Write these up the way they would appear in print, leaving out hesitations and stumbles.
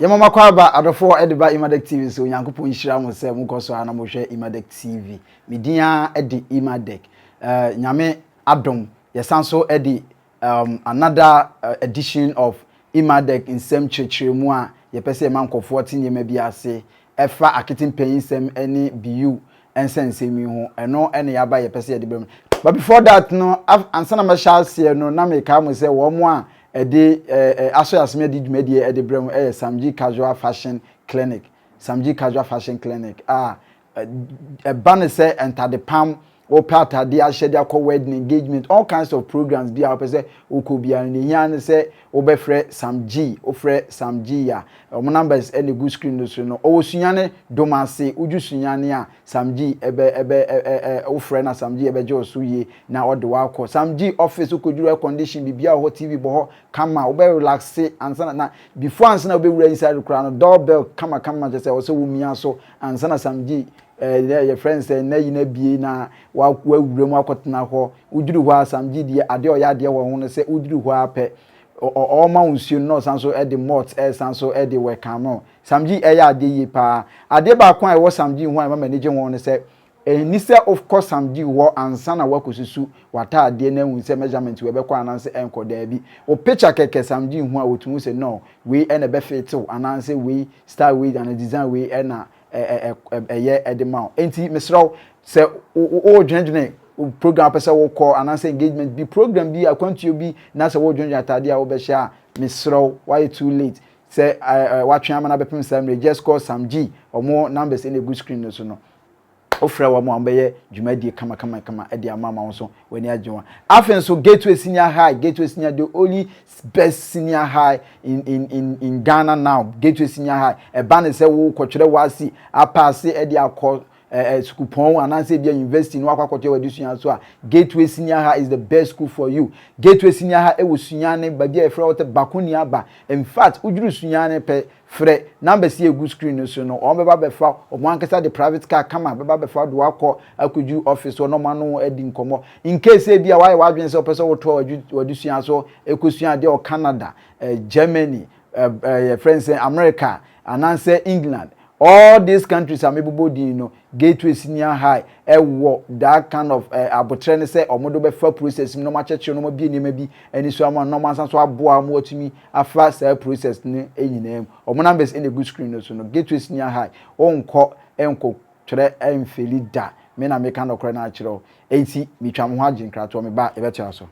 Yamama kwaba adofo ediba Emadek TV so Nyankopon nhira mo se mo koso ana mo hwe Emadek TV media edi Emadek nyame adom yesanso edi another edition of Emadek Nsem Chechiremu a yepese mankofo tinyema bi ase efa Akete Mpeninsem eni Beyou ensensemi ho eno ene yaba yepese yedibem. But before that no ansana ma shall no na me ka mo se wo mo a aso yasme di dwumadi e de brem SAMGEE casual fashion clinic. SAMGEE casual fashion clinic ban say enter the palm or part dia shede akọ wedding engagement, all kinds of programs be our person okobia ni yan say obefre SAMGEE ofre SAMGEE ya omo numbers any good screen no so no o Sunyani Odumase uju Sunyani a SAMGEE ofre na SAMGEE ebe je osuye na ode wa akọ SAMGEE office okojuru condition bibia ho TV bo kama obe relax ansana na before ansana obe wura inside kra no doorbell kama je say o so wumia so ansana SAMGEE your friends say na yina bie na wa wura mu akotena ho uduru ho SAMGEE die ade o ya de wo ho no say uduru ho ape o ma unsuo no sanso e de mort sanso e de wekamo SAMGEE ya ade yi pa ade ba kon e wo SAMGEE ho ma manage won no say ni say of course SAMGEE wo ansana wakosusu wata ade na hu say measurement we be kwa ananse enko da bi o picture keke SAMGEE ho a wotumu say no we e na be fit ananse we style we and design we e na edema enti mesraw se o dwendwene program pesa wo call ananse engagement bi program bi akwantuo bi na se wo dwendwene atade a wo be sha mesraw why too late se watwe amana be pem samre just call SAMGEE omo numbers in a good screen so no ofra wa mo ambeye dwumadi kama edi amama wo so wani ajewa afen so Gateway senior high Gateway senior the only best senior high in Ghana now. Gateway senior high e ban say wo kwotwere wasi apase edi akọ school pon ananse bia university no akwakote wadisuan so a Gateway senior high is the best school for you. Gateway senior high e wo Sunyani bagi e frɛ wote bakoni aba. In fact ujuru Sunyani pe frɛ number see a good screen so no o beba be fa o mo ankasa the private car kama beba be fa do akọ akuju office no ma no edi nkomo in case e bia why wadwen se o pese wo to wadisuan so ekosuan de o Canada, Germany, friends in America, ananse England. All these countries are maybe Gateway senior high that kind of abotrene say omodo be fa process no ma cheche no ma bi ni ma bi ani so ama no ma sanso aboa mo otimi afa say process ni enyinam omo numbers in a good screen so no Gateway senior high onko enko twere emfeli da me na me kan okre na akire enti mitwa mo ho agin krato me ba e betia so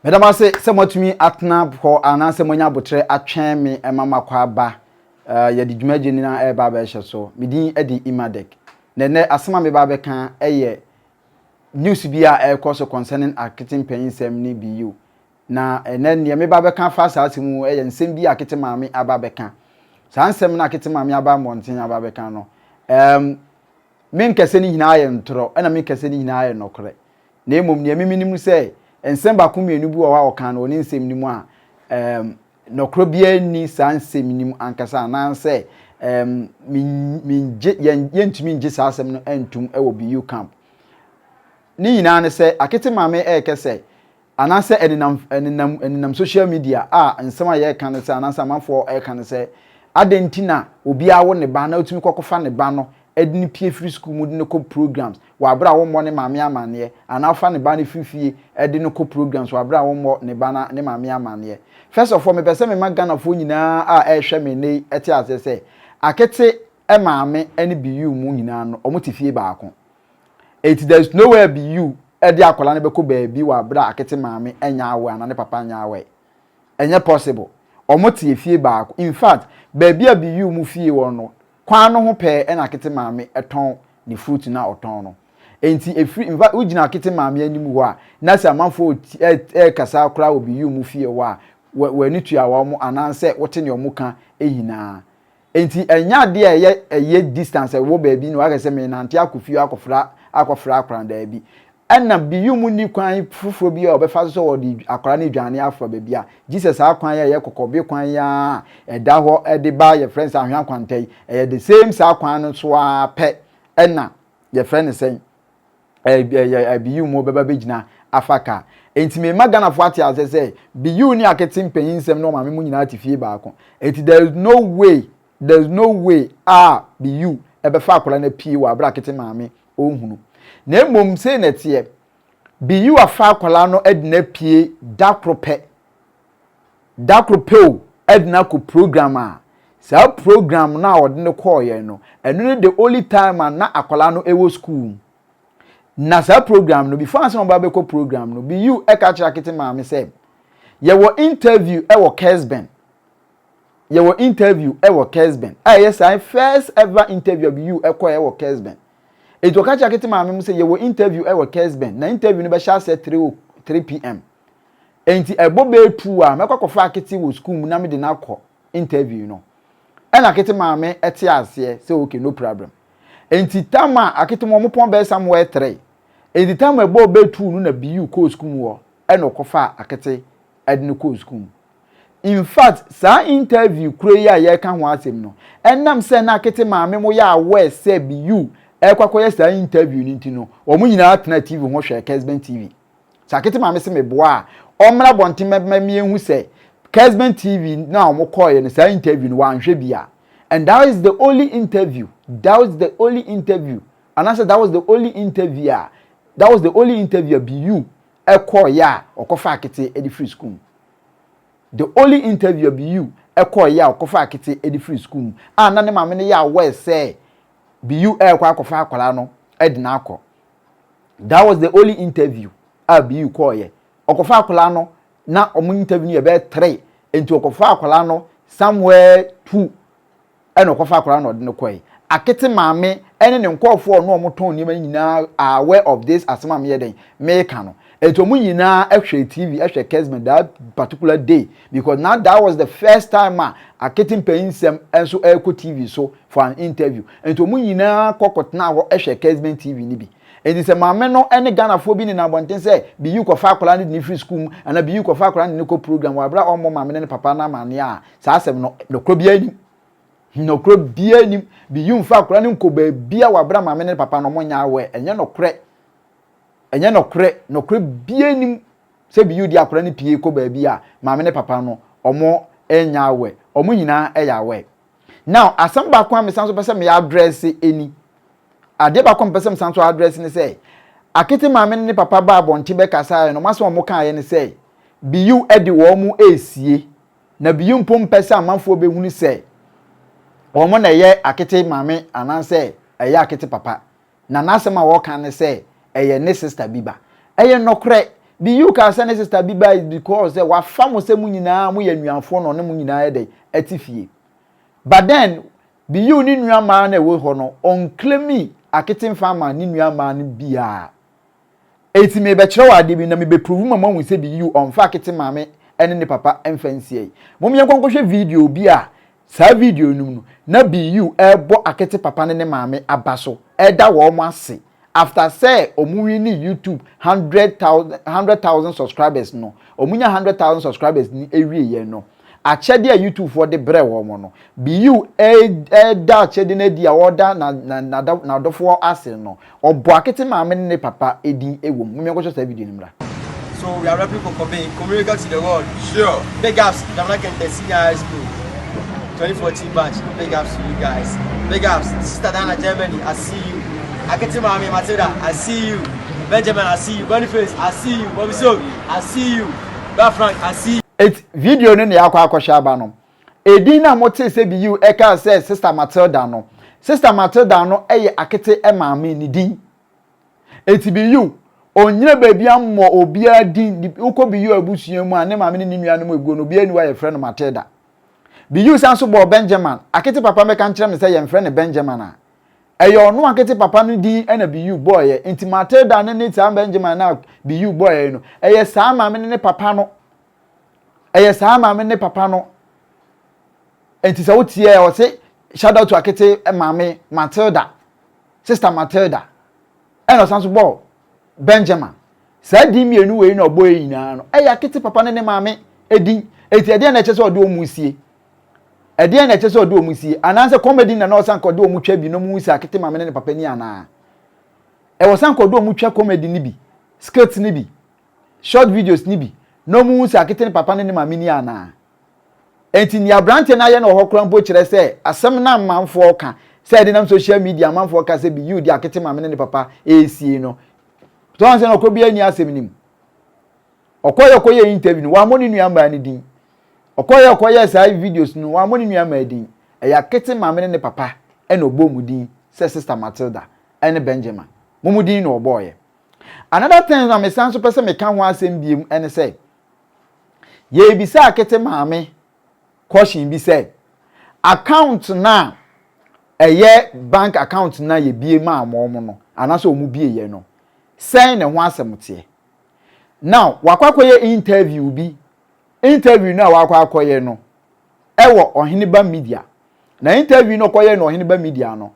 Madam say motumi atna ho ananse monya botre atwen me emama kwa ba ya di dwumaje ni na e ba ba hye so medin edi Emadek ne asema me ba be kan eye news bi a e course concerning Akete Mpeninsem ni Beyou na ne me ba be kan fa sa mu eye nsem bi Akete maame aba be kan sa nsem na Akete maame aba monten aba be kan no men kese ni hina aye ntro na men kese ni hina aye nokre na emom ne miminim say ensem ba kumienu bi wo wa okan no ni nsem nimu a nokro bia ni sa nsem nimu ankasa na nse yentumi nje sa asem no entum e wo Beyou camp ni nyina ne se Akete maame kese ananse eninam social media nsem a ye kan se ananse amanfo kan se adentina obi awo ne ba na otumi kokofa ne ba no edini pie free school mu de ko programs wa bra wo mo ne maame amane ana fa ne ba ne fifie edini ko programs wa bra wo mo ne ba na ne maame amane first of all me pese me magana fo nyina ehwe me ne eti ase se Akete maame ene Beyou mu nyina no omotifie baako there's nowhere Beyou edi akola ne beko baabi wa bra Akete maame enya awe ana ne papa nya awe enye possible omotifie baako in fact baabi a Beyou mu fie wo no kwan no ho pe na Akete maame eton ni fruit na oton no enti efri in fact ugina Akete maame anim ho a na se amanfo kasa akora obi Beyou mu fie wo a wani tua wo mo ananse wote ne omo ka ehina enti enya de eye distance wo baabi no aka se me nante akofie akofra akora da bi enna Beyou mu ni kwan fufuro bi a obefa so wo di akora ne dwane afro baabi a Jesus akwan ye kokobe kwan ya eda ho ede ba ye friends ahwan kwantai the same sa kwan no so a pe enna ye friend say Beyou mu beba begina afaka enti me magana fo ate ase say Beyou ni Akete Mpeninsem no maame mu nyina te fie baako enti there is no way Beyou ebe fa akola na pie wa bra Akete maame ohunu na emom say na tie Beyou afa akola no edina pie dakrope o edina ko program a sa program na odine call ye no enu the only time na akola no ewo school na sa program no before asan ba be ko program no Beyou e ka kira Akete maame say ye wo interview e wo Kesben yes I first ever interview Beyou e ko e wo Kesben e to ka kira Akete maame mu say ye wo interview e wo Kesben na interview no be sha say 3 p.m. enti ebo be tu a mekwakofa Akete wo school mu na me de na akọ interview no e na Akete maame ete ase say okay no problem enti tama Akete mo pon be somewhere 3 enti tama ebo be tu no na Beyou ko school mu wo e na kofa Akete edne ko school in fact sa interview kure ya ye ka ho asem no enam say na Akete maame mo ya aware say Beyou e kwakoye sa interview ni ntino o mu nyina atena TV ho hwe Kesben TV sa Akete maame se me boa omra bonti me ehu say Kesben TV na omo call ye sa interview no wan hwe bia and that is the only interview and I said that was the only interview Beyou e call ya okofa Akete e di free school the only interview Beyou e call ya okofa Akete e di free school na ne maame ne ya aware say Beyou e kwa akofa akola no e di na akọ that was the only interview Beyou call ye okofa akola no na omo interview ye be 3 enti okofa akola no somewhere 2 eno okofa akola no de ne koy Akete maame ene ne nkofo no omo ton ni ma nyina aware of this asema me den meka no enti omo nyina ehwe TV ehwe Kesben that particular day because now that was the first time Akete Mpeninsem enso eko TV so for an interview enti omo nyina kokotna wo ehwe Kesben TV ni bi enti se maame no ene Ghana fo bi ni na bonten se Beyou kofa akola ni free school ana Beyou kofa akola ni ko program wa bra omo maame ne papa na maane a sa asem no krobia ni Beyou mfa akola ni ko ba bia wa bra maame ne papa no monya awe enye no kre bia ni se Beyou di akola ni pie ko ba bia maame ne papa no omo enya awe omo nyina eya awe now asem ba kwa me sanso pese me address eni ade ba kwa pese me sanso address ni say Akete maame ne papa ba bonti be kasa no maso omo kan ye ni say Beyou edi wo mu esie na Beyou mpom pese amanfo be hunu say omo na ye Akete maame ananse eye Akete papa na nasema wo kan ne say eye ne sister biba eye nokre Beyou ka say ne sister biba is because wa famo se mu nyina mu ye nuanfo no ne mu nyina ye dey atifie but then Beyou ni nuama na we ho no on claim Akete mfama ni nuama ni bia eti me be kire wa de bi na me be prove mama hu se Beyou on fa Akete maame ene ne papa emfansie mom ye konkohwe video bi a sa video num na Beyou ebo Akete papa ne maame abaso eda wo mo ase after say omuwi ni YouTube 100,000 subscribers no omunya 100,000 subscribers ni ewie ye no achede a YouTube for the bre wo mo no Beyou da achede na di a order na dofo ase no obo Akete maame ne papa edin ewom me ko sa video nimra. So we are rapping for communicate to the world. Sure. Big ups, Akete Senior High School 2014 batch. Big ups to you guys. Big ups, Sister Dana Germany, I see you. Akete Mami Matilda, I see you. Benjamin, I see you. Boniface, I see you. Bobby So, I see you. Ba Frank, I see you. It video no ne akwa ba no. Edin na mote se Beyou e ka say Sister Matilda no. Sister Matilda no eye Akete maami ni din. Eti Beyou onyina baabi ammo obia din uko Beyou abusua mu ane maami ni nua no mu eguo no obia ni wa ye frɛ no Matilda. Beyou sanso bo Benjamin Akete papa me kan kire me say ye frɛ ne Benjamin a eyo no Akete papa no din na Beyou boy ye enti Matilda ne ta Benjamin na Beyou boy ye no eye saa maami ne papa no enti sa wotie o say shout out to Akete maami Matilda Sister Matilda eno sanso bo Benjamin sa di mienu we no boy nyina no Akete papa ne maami edin enti ade na kyese ode omusie ade na kyese ode omusie ananse comedy na no san kode omutwa bi no mu si Akete maami ne papa ni ana e wo san kode omutwa comedy ni bi skit ni bi short videos ni bi no mu se Akete ne papa ne maame ni ana enti ni abrante na ye na ho krampo kire se asem na manfo ka se de nam social media manfo ka se Beyou di Akete maame ne papa esie no to an se no ko bia ni asem nim okoye interview wa mo ni nua ma ni din okoye sai videos no wa mo ni nua ma din e ya Akete maame ne papa e no bomu din se sister Matilda ene Benjamin momudin no boy another thing na me san so pese me ka ho asem biem ene say ye bisa Akete maame question bi say account na eye bank account na ye bie ma amom no anaso omu bie ye no say ne ho asem tie now wakwakoye interview na wakwakoye no ewo Oheniba media na interview no koye no Oheniba media no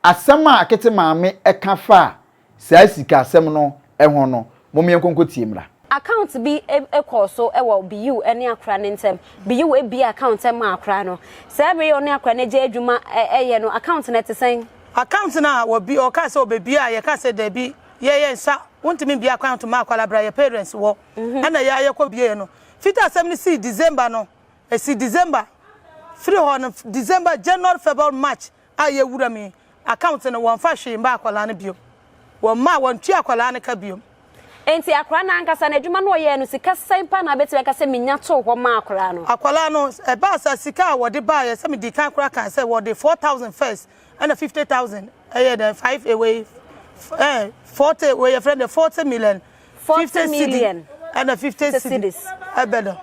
asema Akete maame eka fa saa sika asem no eho no momye nkonko tie mra account bi ekọ so ewo Beyou ene akra ne ntem Beyou bi account ma akra no saa be yo ne akra ne je adwuma eye no account na tesen account na wo bi o ka se obebi a ye ka se da bi ye nsa wontimi bi account ma akwala bra ye parents wo na ye ko bi no fita asem ni si December no si December free on December January February March aye wura mi account no won fa hwe mba akwala ne bio won ma won tu akwala ne ka bio enti akra na ankasa na adwuma no ye no sika sempa na beti ka se menya to ho ma akra no akwala no e ba sa sika wo de ba ye se me di kan akra kan se wo de 4,000 first and 50,000 the 5 away 40 away your friend the 40 million 40 million and 50 cities better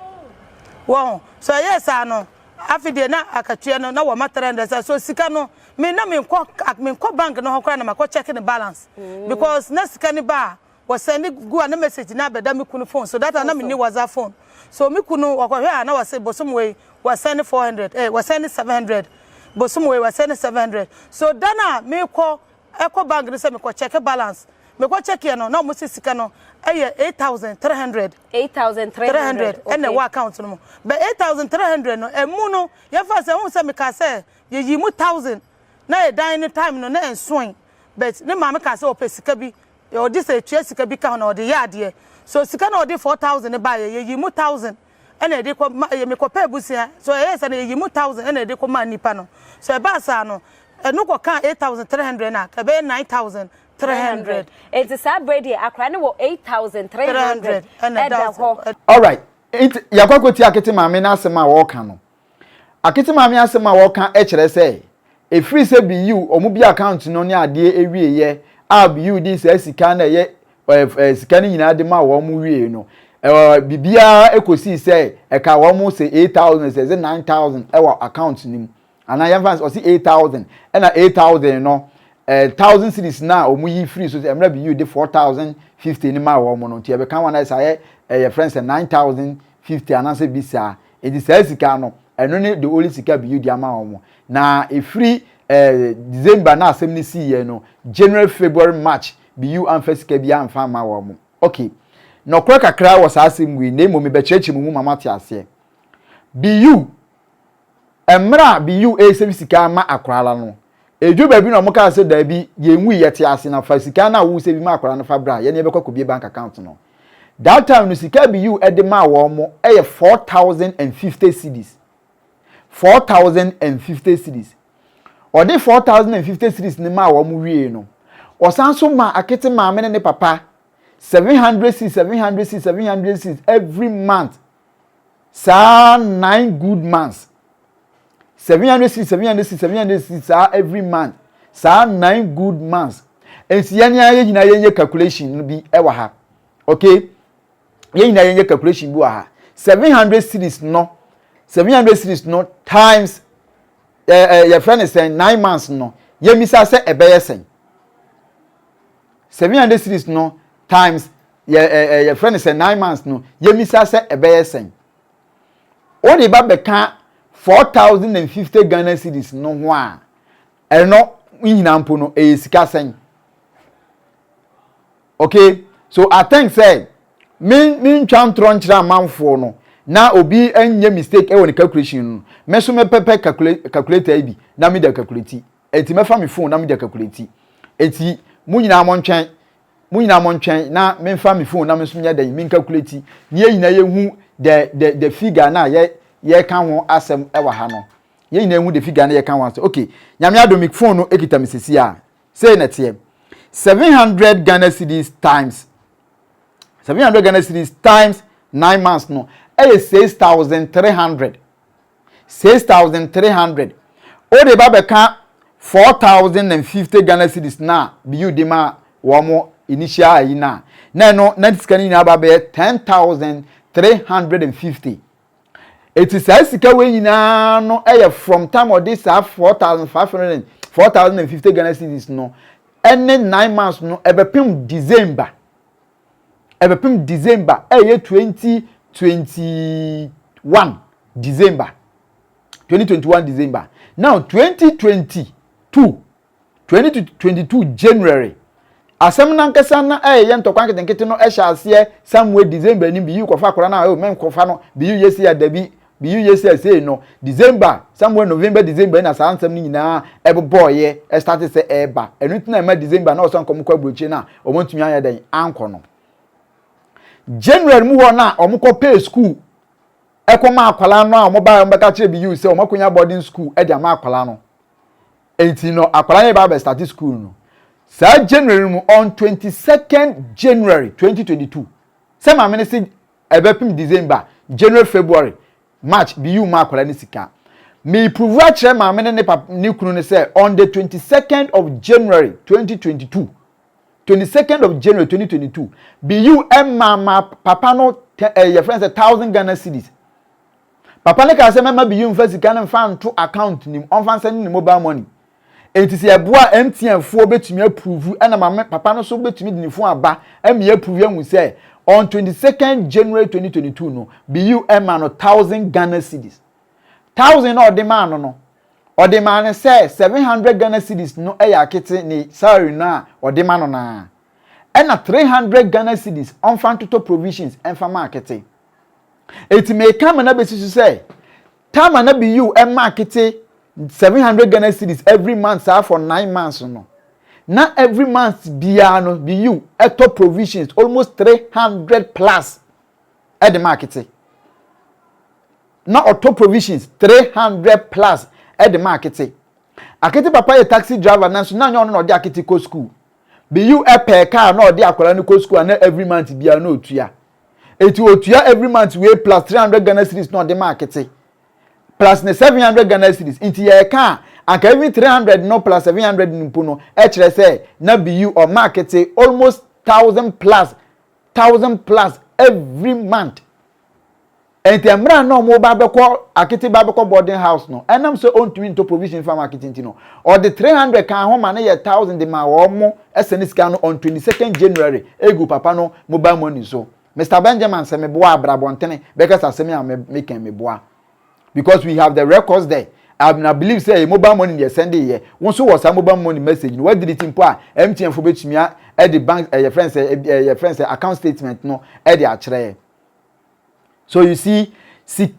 wow so yes I know afide na akatue no na wo matrend so sika no me na me nko bank no hokra na makọ check the balance because na sika ni ba was send go a message na beda me kunu phone so that na me ni WhatsApp phone so me kunu wakọhwe na was say bosom we was send 400 was send 700 bosom we was send 700 so dana me ko eco bank no say me ko check balance me ko check here no na mo sika no 8,300 and the account no but 8,300 no emu no ye fa say won say me ka say ye yi mu 1,000 na e dan time no na ensoin but ne ma me ka say o pesika bi o di say tue sika bi ka na o de yade so sika na o de 4,000 ba ye yi mu 1,000 and e de ko me ko pa busia so ye say na ye yi mu 1,000 and e de ko ma nipa no so e ba sa no no ko kan 8,300 na ka be 9,300 it is a brady akra ne wo 8,300 all right it yakwakoti Akete maame na asema wo ka no Akete maame asema wo ka e kire say e free say Beyou omu bi account no ne ade ewie ye a Beyou di say sika na ye sika ni nyina de ma wo mu wie no bibia ekosi say e ka wo mu say 8,000 say 9,000 e wo account nim ana yan fans o say 8,000 e na 8,000 no 1,000 cities na omu yi free so emra Beyou de 4,050 ni ma wo mu no tie be kan wana say your friends 9,050 anase bisa e di say sika no eno ne the only sika Beyou di ama wo mu na e free December na asem ni si ye no January February March Beyou anfa sika bia anfa ma wo mu okay no kra kakra was asem wi na momi be chechi mu mama ti ase Beyou emra Beyou e sika ma akrala no eju ba bi no mo ka se da bi ye nwu ye ti ase na fa sika na wo se bi ma akrala no fa bra ye ne be kwakobie bank account no that time no sika Beyou e de ma wo mo e 4,050 cedis 4,050 cedis or the 4,050 cedis ni ma wo mu wie no o san so ma Akete maame ne papa 700 cedis every month sa 9 good months 700 cedis every month sa 9 good months ensi ya nya nyina ye calculation no bi e wa ha okay ye nyina ye calculation bi wa ha 700 cedis no times your friend is saying 9 months no ye misa say ebeye sen 700 cedis no times your friend is saying 9 months no ye misa say ebeye sen o de ba be ka 4,050 Ghana cedis no ho a eno nyina mpo no sika sen okay so I think say min twan tronchra manfo no na obi enye mistake e woni calculation no meso me pepe calculator bi na me da calculate enti me fa me phone na me da calculate enti mu nyina mo ntwen mu nyina mo ntwen na memfa me phone na me so nya dan me calculate ne nyina ye hu the figure na ye kan ho asem e wa ha no ye nyina hu the figure na ye kan ho asem okay nyame adomic phone no ekita me sesi a say na tie 700 Ghana cedis times 700 Ghana cedis times 9 months no e 6300 o de ba be ka 4050 Ghana cedis na Beyou de ma wo mo initial yi na no na scan ni aba be 10350 it is sika we nyina no e from time of this 4050 Ghana cedis no any 9 months no ebepim December e ye 2021 December now 2022 January asem na nkesa na ye ntokwa nketenkete no ehya ase somewhere December ni Beyou kofa akora na o men kofa no Beyou yesi adabi Beyou yesi ase no December somewhere November December na sansem ni nyina ebeboye e start say eba enu tina ma December na o son komkwa brochi na o montumi anya den anko no January mu ho na o mko pay school ekoma akwala no a mo ba mbeka kire Beyou say o makonya boarding school e dia ma akwala no enti no akwala ne ba start school no sa January on 22nd January 2022 say ma mene say ebepim December January February March Beyou ma akwala ni sika me prove a kire ma mene ne papa ni kunu ne say on the 22nd of January 2022 22nd of January 2022 Beyou mama papa no your friends 1000 Ghana cedis papa ne ka say mama Beyou mfa sika ne mfa nto account nim on fan send ni mobile money entisi eboa MTN fo betumi approve na mama papa no so betumi di ni fo aba emi approve hu say on 22nd January 2022 no Beyou no 1000 Ghana cedis 1000 no de man no o de man say 700 Ghana cedis no e Akete ni salary na o de man no na na 300 Ghana cedis on fan total provisions en fa Akete eti me come na be sisu say time na Beyou Akete 700 Ghana cedis every month for 9 months no na every month bia no Beyou top provisions almost 300 plus at the market na top provisions 300 plus at the market Akete papa a taxi driver na so na nyo no de Akete ko school Beyou per car no de akwara no ko school na every month bia no otua eti otua every month we plus 300 Ghana cedis no de market plus 700 Ghana cedis into ye can and every 300 no plus 700 nimpo e kire say na Beyou or market almost 1000 plus every month enti amra no mo ba beko Akete ba beko boarding house no enam so on to into provision for marketing no or the 300 can home na ye 1000 de ma wo mo SNSK no on 22nd January egu papa no mobile money so Mr. Benjamin se me boa abrabontene because asemi am make me boa because we have the records there. I believe say mobile money they send here. Once you was a mobile money message, what did it imply? MTN for which me at the bank your friends account statement no at the actually. So you see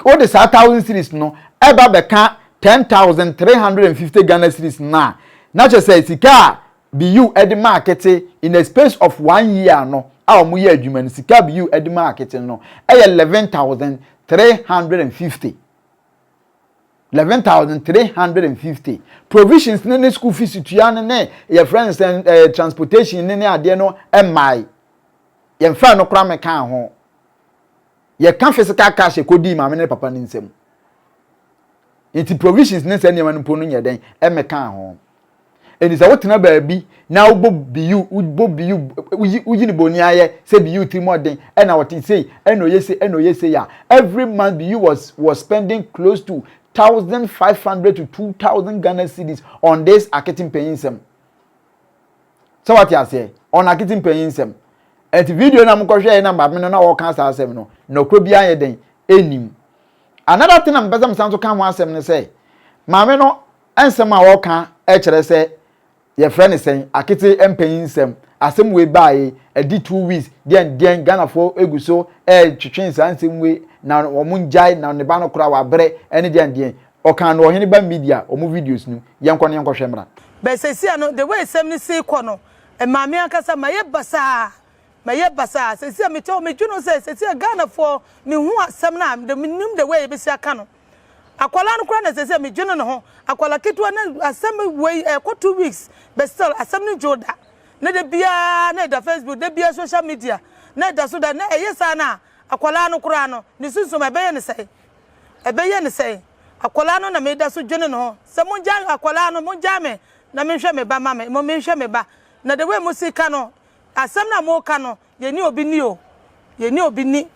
all the 1000 cedis no eba beka 10,350 Ghana cedis na. Not just say sika Beyou at the market in a space of 1 year no. Our mu year adwuma sika Beyou at the market no. 11,350. 11,350 provisions ne school fees tuane ne your friends and transportation ne ade no emai ye mfa no kra me kan ho ye kan physical cash ekodi ma me ne papa nsem enti provisions ne se ne man mpo no nyeden e me kan ho eni se wotena baabi na wo Beyou uyi ni boni aye se Beyou timoden e na wotin sei eno yese ya every month Beyou was spending close to 1,500 to 2,000 Ghana cedis on this Akete Mpeninsem. So what you say? On Akete Mpeninsem. Et video na mko share number me na wo kan sa asem no. No kro bia ye den enim. Another thing am pesa msanso kan ho asem ne say. Maame no ensem a wo kan e kire say ye friend say Akete Mpeninsem asem we bae edi 2 weeks den Ghana for eguso twetwen sa ansem we na omunjai na ne ba no kura wa bere ene den o kan no hene ba media o mu videos nu yenko ne yenko hwemra be sesi ano the way sem ni si ko no e maame akasa maye basa se se me tell me juno se Ghana for me hu asem na de nim the way be si aka no akwala no kra na se me juno no ho akwala ketua na asem way ko 2 weeks but still asem no joda na de bia na da Facebook de bia social media na da so da na yesa na akwala no kra no ni sunsun me be ye ne sei akwala no na me da so juno no ho se mo nja akwala no mo nja me na me hwe me ba ma me mo me hwe me ba na the way musika no asem na mo ka no ye ni obi ni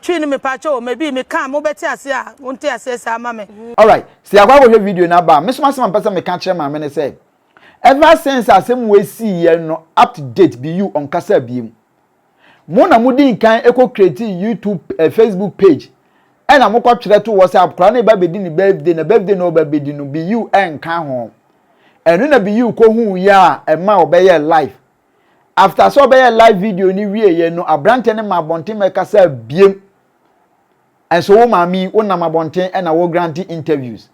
twi ni me pa cho me bi me ka mo beti ase a wonte ase sa ma me. All right, see akwa go video na ba me so ma pesa me ka kire ma me ne say ever since asem we see ye no up to date Beyou on kasa biem mo na mo din kan eko create YouTube Facebook page e na mo kwa twere to WhatsApp kra na ba bedi ni birthday no ba bedi no Beyou enka ho enu na Beyou ko hu ya e ma obeye live after so be live video ni wie ye no abrante ne ma bonten me kasa biem enso wo mami wo na ma bonten e na wo grant interviews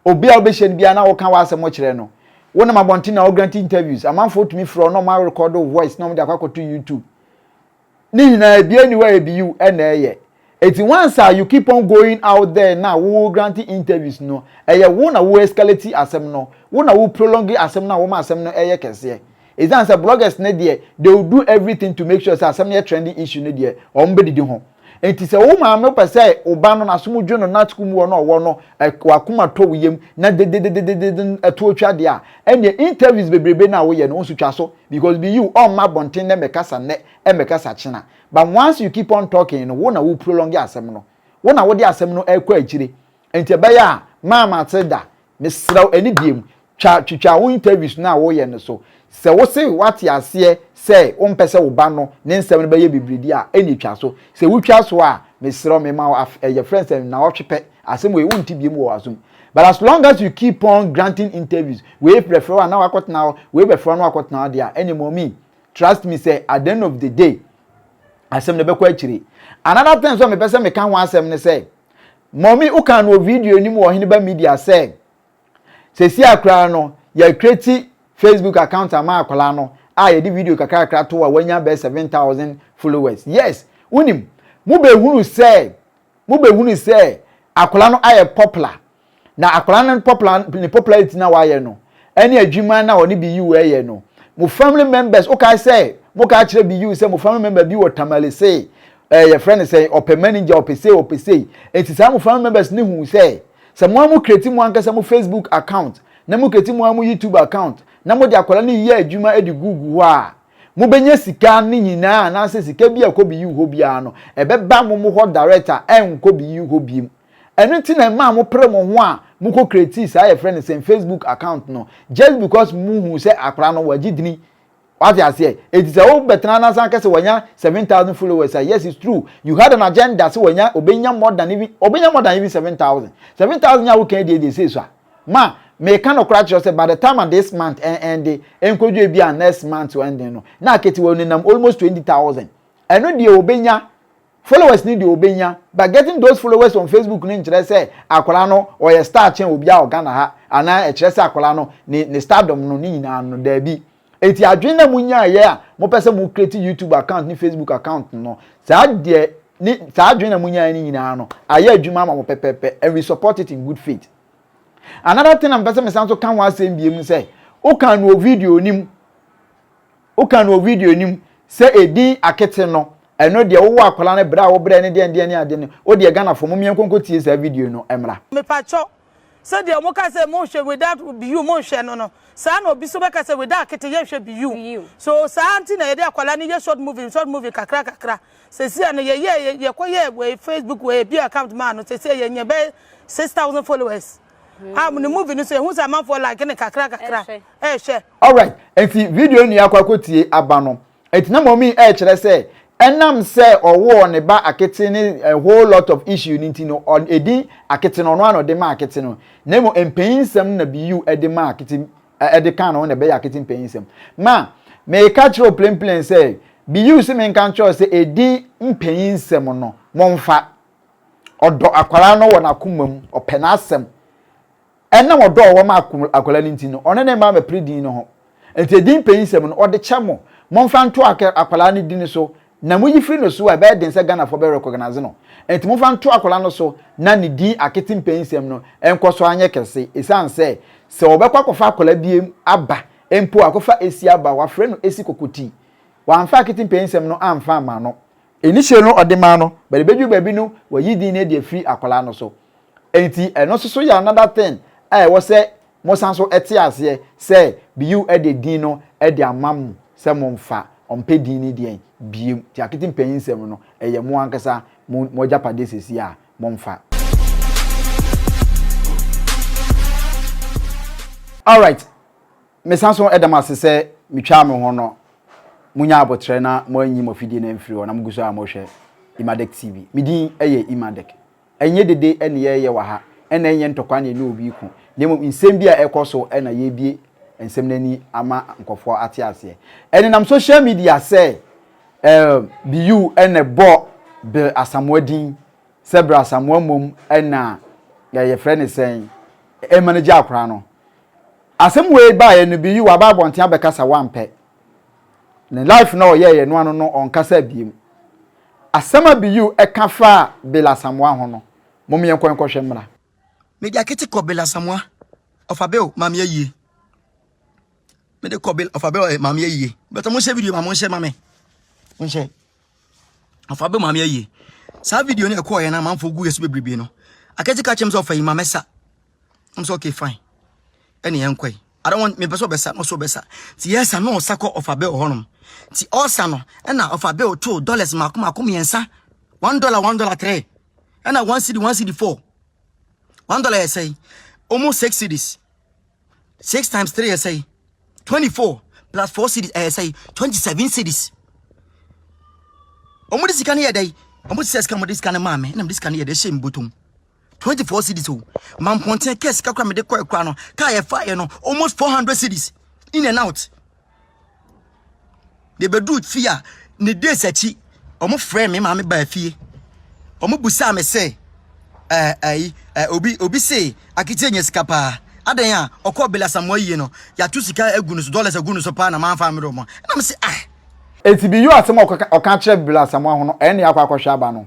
obi a obehye bia na wo kan wa asem kire no wo na ma bonten na wo grant interviews amanfo to me from no ma record voice no me da kwakoto YouTube ni na bia ni wa Beyou e na ye eti once you keep on going out there now wo grant interviews no eye wo na wo escalate asem no wo na wo prolong asem na wo ma asem no eye kese. Is that say bloggers ne there they will do everything to make sure say some trending issue ne there o mbe didi ho enti say wo ma me pese oba no na somu dwo no na tuku mu wo no wakuma to wiyem na de to twa de a ene interviews bebrebe na wo ye no nsu twa so because Beyou on ma bonten ne mekasa ne mekasa china but once you keep on talking no wo na wo prolong asem no wo na wo de asem no ekwa agire enti be ya mama teda mesraw eni diem twa wo interviews na wo ye no so se wo se wati ase se o mpese wo ba no ne nsem no be ye bibridi a eni twa so se wo twa so a mesro me ma your friends na wo twepe asem we wonti biem wo asum but as long as you keep on granting interviews we prefer na wakot now we prefer na wakot now there any mommy trust me say at the end of the day asem ne be kwa chiri another thing so me pese me kan ho asem ne say mommy u kan no video ni mo hini ba media say se si akra no ya create Facebook account ama akola no ye di video kakra to wa wanya be 7,000 followers yes unim mu be hunu say akola no aye popular na akola no popularity na wa ye no ene adwuma na oni Beyou ye no mu family members okay say mu ka kire Beyou say mu family member bi wo tamale say your friend say open manager open say enti sa mu family members ni hu say se mo amu create mu anka say mu Facebook account na mu create mu amu YouTube account na mo de akola ni ye adwuma edi gugu ho a mo benya sika ni nyina na se sika bia ko Beyou ho bia no ebeba mo ho director enko Beyou ho biem enu ti na ma mo pre mo ho a mo ko create sa your friend say Facebook account no just because mu hu say akola no wagidini what you say it is a better na san kase wanya 7,000 followers yes it's true you had an agenda so wanya obenya more than even 7,000 ya wo kan dey say so ma me can okra say by the time of this month and the enkoju be next month to end no na Akete we nam almost 20,000 eno dey obenya followers need the obenya but getting those followers on Facebook no nkire say akola no or your star chen obi a Ghana ha ana e kire say akola no ne stardom no ni nyina no da bi eti adwen na munya ye a mo pese mo create YouTube account ni Facebook account no sa de ni sa adwen na munya ni nyina no aye adwuma ma mo pepepe and we support it in good faith. Another thing I'm person me san so kan wa asem biem say o kan no video nim say edi Akete no eno de wo akola na bra wo bra ne de ne ade ne o de Ghana fo mo mien konko tie sa video no emra me pacho say de mo ka say mo hwe without Beyou mo hwe no sa na obi so be ka say without Akete ye hwe Beyou so sa anti na ye de akola ni ye short movie kakra say si na ye ko ye we Facebook we bi account man no say ye nye be 6,000 followers am no movie no say who say man for like ne kakra share all right enti video ni akwakotie aba no enti na mo mi kire say enam say owo ne ba Akete ni a whole lot of issue ninti no on edi Akete no no de ma Akete no nemo Mpeninsem na Beyou edi ma Akete edi kan no na be Akete Mpeninsem ma me catch ro plain say Beyou se men kan cho say edi Mpeninsem no momfa odo akwara no wona kumam openasem enam odo wo ma akwara ninti no one ne ma me predin no ho enti din Mpeninsem no ode chemo momfa nto akwala ne din so na muyi free no so e be den se Ghana for be recognize no enti momfa nto akwala no so na ne din Akete Mpeninsem no enkoso anye kese esan se obekwa kofa akwala biem aba empo akofa esi aba wa frɛ no esi kokoti wa amfa Akete Mpeninsem no amfa ma no enihye no ode ma no bere bedwu baabi no wa yidi ne de free akwala no so enti eno so ya another thing wo se mo sanso ete ase se Beyou e de din no e de amam se momfa ompe din ni de biem ti Akete Mpeninsem no eye mo ankasa mo japade sesi a momfa. All right, me sanso edamase se mitwa me ho no munya abotre na mo anyi mo fidie na mfiri ho na muguso a mo hwe Emadek TV midin eye Emadek enye dede ene ye wa ha ene enye ntokwa na ene obi ku nemo nsem bi a ekoso ena ye bie nsem nani ama nkofo ate ase ene nam social media se Beyou ene bo be asamwadin sebra asamwamom ena ye frene sen manage akra no asem we ba ye no Beyou aba bonte abekasa wampe ne life no ye no ano no onkasa biem asema Beyou eka fa bela samwa ho no mom ye nkon hwe mra media Akete ko bela samwa ofabel mam ye yie me de ko bela ofabel mam ye yie but mo share video mam share mame mo share ofabel mam ye yie sa video ne ko ye na mam fo gu yesu bebrebe no Akete ka chem so fa yima mesa I'm so okay fine any yankoi I don't want me person besa no so besa ti yes no sako ofabel honum ti osa no na ofabel $2 makom yensa $1 $3 and $1 $4 $1 say almost 6 cedis 6 times 3 say 24 plus 4 cedis say 27 cedis omo dis kan ye dey omo dis kan mo dis kan ma me na dis kan ye dey shame bottom 24 cedis o man ponten case kakra me de kwa no ka ye fa ye no almost 400 cedis in and out de bedu fia ne days achi omo frame me ma me ba fie omo busa me say obi say Akete nya sika pa adan ya okọ bela samwa yie no ya tu sika agunu so dollars agunu so pa na man fa me do mo na me say eti Beyou asem oka kire bela samwa ho no ene akwa akwa hwa ba no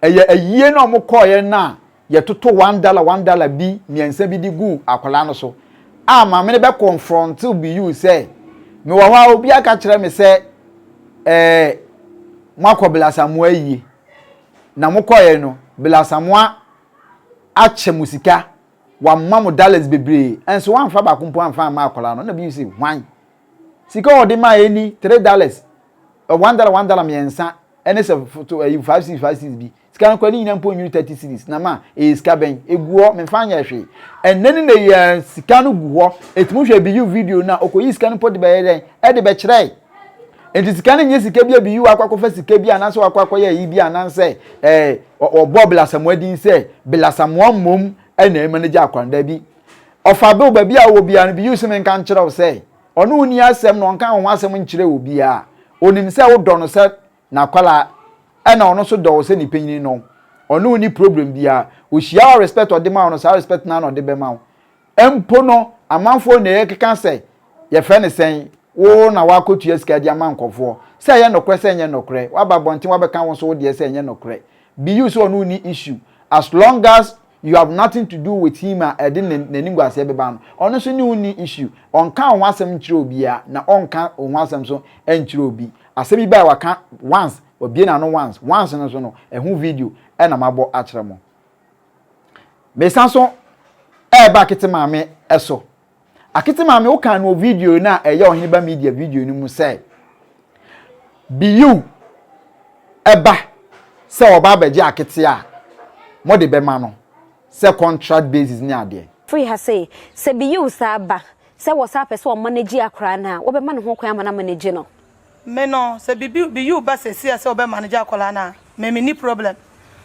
eye ayie na omo kọ ye na ye toto $1 bi miensa bi di gu akwala no so ma me be confront Beyou say me wa wa obi aka kire me say mwakọ bela samwa yie na mo kọ ye no bela samwa ache musika wa mamu dollars bebre enso wan fa ba kumpo anfa ma akwala no na Beyou say wan sika odi ma eni $3 $1 miensa ene se to 5 bi sika ko ni nyina mpo nyu 30 cedis na ma sika ben eguo me fa nya hwe eneni na ye sika no guho etmu hwe Beyou video na okoyi sika no podi be ye e de be kire enti sika no nye sika bia Beyou akwakofa sika bia na so akwakoya yi bia na se obo bela samwadin se bela samwa mom ena emanage akwanda bi ofabel ba bia wo bia no Beyou se men kan kire o se ono uni asem no nkan ho asem nkire wo bia onim se wo do no se na kwala ena ono so do se ni panyin no ono uni problem bia o shia respect o de ma ono sa respect na no de be ma empo no amanfo na ye keka se ye fe ne sen wo na wa kotu esika dia mankofo se ye nokre se nye nokre wa ba bonten wa be kan wo so de se nye nokre Beyou so ono uni issue as long as you have nothing to do with him and neningwa se beba no ono so ni uni issue on kan ho asem nkire obi a na on kan ho asem so enkire obi asem bi ba wa kan once obi na no once no so no ehun video e na mabo akire mo me sanso ba Akete maame eso Akete maame o kan no video na eye ohiniba media video ni mu say Beyou eba se oba beje Akete a mo de be ma no se contract basis ni ade free ha say se Beyou sa ba se wo sa pese o manage akra na wo be ma no ho kwan na manage no me no se Beyou ba se sia se obe manage akola na me ni problem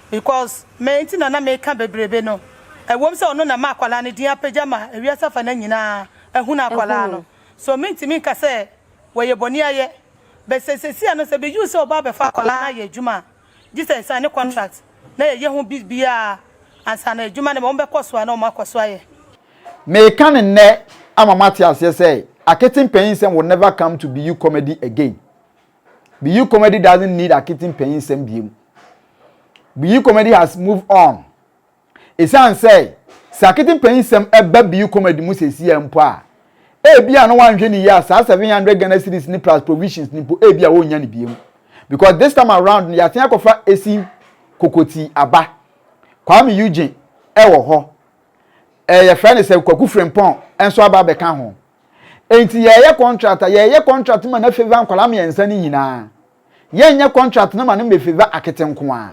because me nti na me ka bebrebe no wom se ono na ma akola ne din apagya ma ewiasa fa na nyina ehu na akola no so me nti me ka se wo ye boni aye be se sia no se Beyou se oba be fa akola na ye djuma Jesus sign contract na ye hu bia ansa na djuma ne mo be koso na o ma koso aye me kan ne amamati ase say Akete Mpeninsem will never come to Beyou comedy again. Beyou comedy doesn't need Akete Mpeninsem Beyou. Beyou comedy has moved on. It's say Akete Mpeninsem ebe Beyou comedy mu sesi empo a. Ebia no wan hwe ni ya sa 700 Ghana cedis ni plus provisions ni po ebia wo nya ni biem. Because this time around ya tia kofa esi kokoti aba. Kwame Eugene ewo ho. Your friend is kwaku frempon enso aba beka ho. Enti ye contract ma na favor nkwala me ensa ni nyina. Ye nye contract na ma na me favor Akete nko a.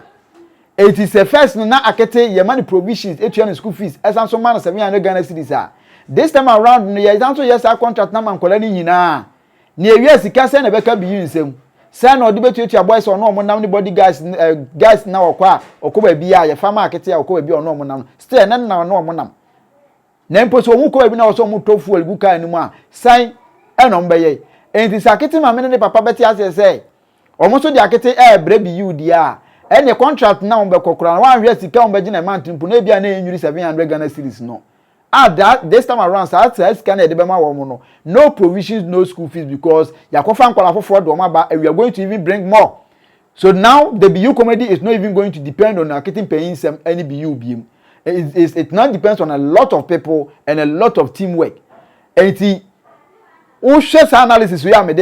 It is a first na Akete ye money provisions etua school fees esanso man 700 Ghana cedis a. This time around no ye sanso yes a contract na ma nkwala ni nyina. Na ewie sika se na beka Beyou nsem. Say no de betu boys or no mo nam ni body guys na okwa okoba bia ye fama Akete a okoba bia ono mo nam. Still na no mo nam. Na mpo so mu ko bi na wo so mu tofu albuka ani mu a sai eno mbeye enti Akete ma me ne papa beti ase say omo so di Akete bre Beyou dia ene contract na on be kokora na wan hwe sika on be gina man timpo na bia na enyuri 700 Ghana cedis no this time around sa sika na de be ma wo mo no provisions no school fees because yakofa nkwala foforo do ma ba we are going to even bring more. So now the Beyou comedy is not even going to depend on Akete Mpeninsem any Beyou biem. It now depends on a lot of people and a lot of teamwork. And analysis we are made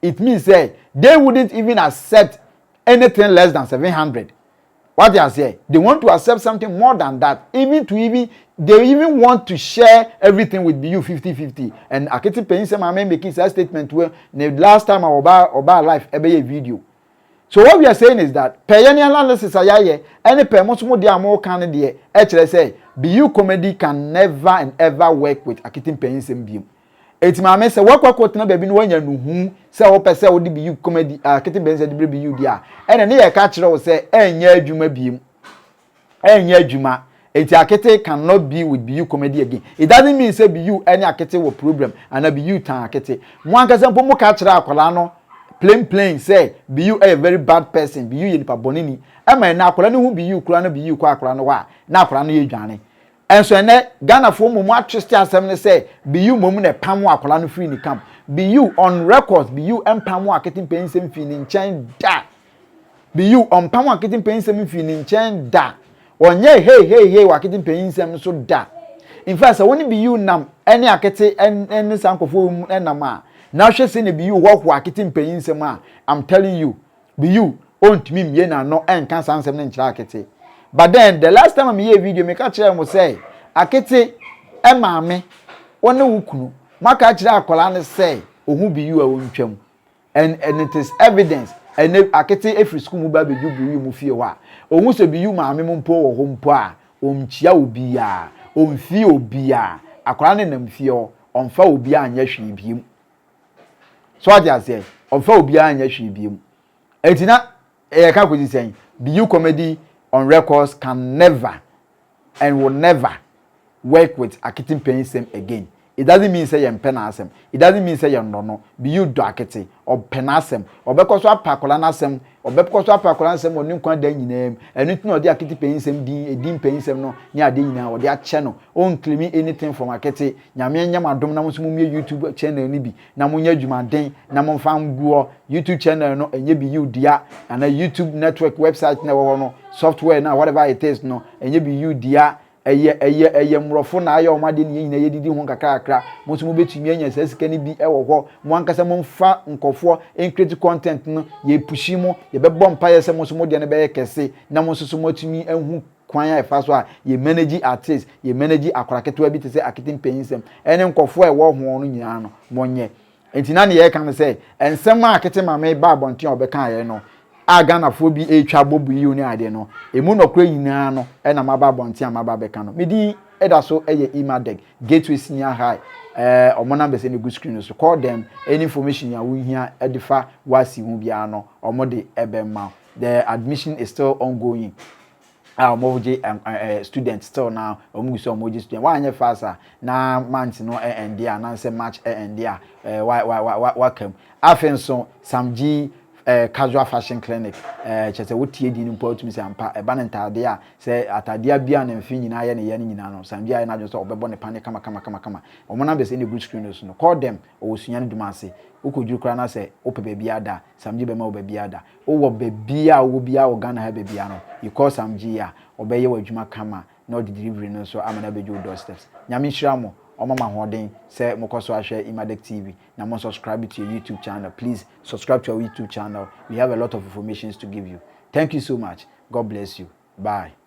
it means they wouldn't even accept anything less than 700. What they are saying, they want to accept something more than that. They even want to share everything with Beyou 50-50. And Akete Mpeninsem I make a statement where the last time I about life a video. So what we are saying is that peyani analysis ayaye any pe mo so dia mo kan de e kire say Beyou comedy can never and ever work with Akete Mpeninsem biem. Eti ma me say work na baby no wanya nuhu say wo pese wo di Beyou comedy Akete Mpeninsem di Beyou dia ene ne ye ka kire wo say enya adwuma biem. Enya adwuma eti Akete cannot be with Beyou comedy again. It doesn't mean say Beyou any Akete wo problem and Beyou tan Akete. Mo anka mpo mo ka kire akola no plain say Beyou a very bad person. Beyou ye nipa bonini. Ema na akola ne hu Beyou kura no Beyou kwa akola no wa na akola no ye dwane. Enso ene Ghana fo mumu atwiste asem ne say Beyou mumu ne pam akola no free ni camp. Beyou on records Beyou empam Akete Mpeninsem free ni nchen da. Beyou on pam Akete Mpeninsem free ni nchen da. Onye hey Akete Mpeninsem so da. In fact so woni Beyou nam ene Akete en sankofo enam a now she say ne Beyou wo Akete Mpeninsem a I'm telling you Beyou ontimi mie na no enka sansem ne nchira Akete. But then the last time I made a video me ka kire mo say Akete e maame wona wukunu maka kire akola ne say ohu Beyou a wontwam and it is evidence and Akete every school mu ba beju Beyou mu fie wa ohu so Beyou maame mu mpo wo ho mpo a omchia obi a omfie obi a akola ne nam fie o omfa obi a anya hwe biem. So what you say omfa obi a anya hwe biem. Etina e ka kwezi say Beyou comedy on records can never and will never work with Akete Mpeninsem again. It doesn't mean say Mpeninsem. It doesn't mean say no. Beyou do Akete or Mpeninsem or because what Pakolanasem or because what Pakolanasem or Ninkwan den name and it no the Akete Mpeninsem di Mpeninsem no near the or their channel. Own claiming anything from Akete. Nyama dom na musumi YouTube channel ni bi. Na munya djuma den na mo fam guo YouTube channel no enye Beyou dia and a YouTube network website na wo no software na whatever it is no enye Beyou dia eye mrofo na aye omade ne nyina yedidi ho kakrakra mo so mo betumi anya sasika ni bi ewo ho mo ankasa mo mfa nkofo create content no ye pushi mo ye bebbo mpaye se mo so mo de ne be kese na mo so mo tumi ehu kwan ya efa so a ye manage artist ye manage akoraketo abi te se Akete Mpeninsem ene nkofo ewo ho no nyina no monye enti na ne ye kan se ensem Akete mame ba abonten obeka ye no Ghana fo bi etwa bobu yi oni ade no emu no kra nyina no e na maba bonti amaba beka no medi eda so eye Emadek GETWAY senior high omona be se ne good screen so call them any information ya wo hia edifa wasi hu bia no omode ebema. The admission is still ongoing. Omoje students still now omuguso omoje student wa anye fasa na month no end there na say match end there why come afenso SAMGEE casual fashion clinic chese wo tie di ni mpo otumi se ampa eba ne ntade a se atade bia na mfi nyina ye ne ye ne nyina no SAMGEE aye na jo so obebo ne pane kama omo na be se ne good screen no call them o Sunyani Odumase ukoduru kra na se ope baby ada SAMGEE be ma baby ada o wo baby a wo bia wo Ghana ha baby no you call SAMGEE a obeye wadwuma kama na the delivery no so amana bejo doorsteps nyame hira mo omama hoden say mokoso ahwe Emadek TV na mo subscribe to your YouTube channel. Please subscribe to our YouTube channel. We have a lot of information to give you. Thank you so much. God bless you. Bye.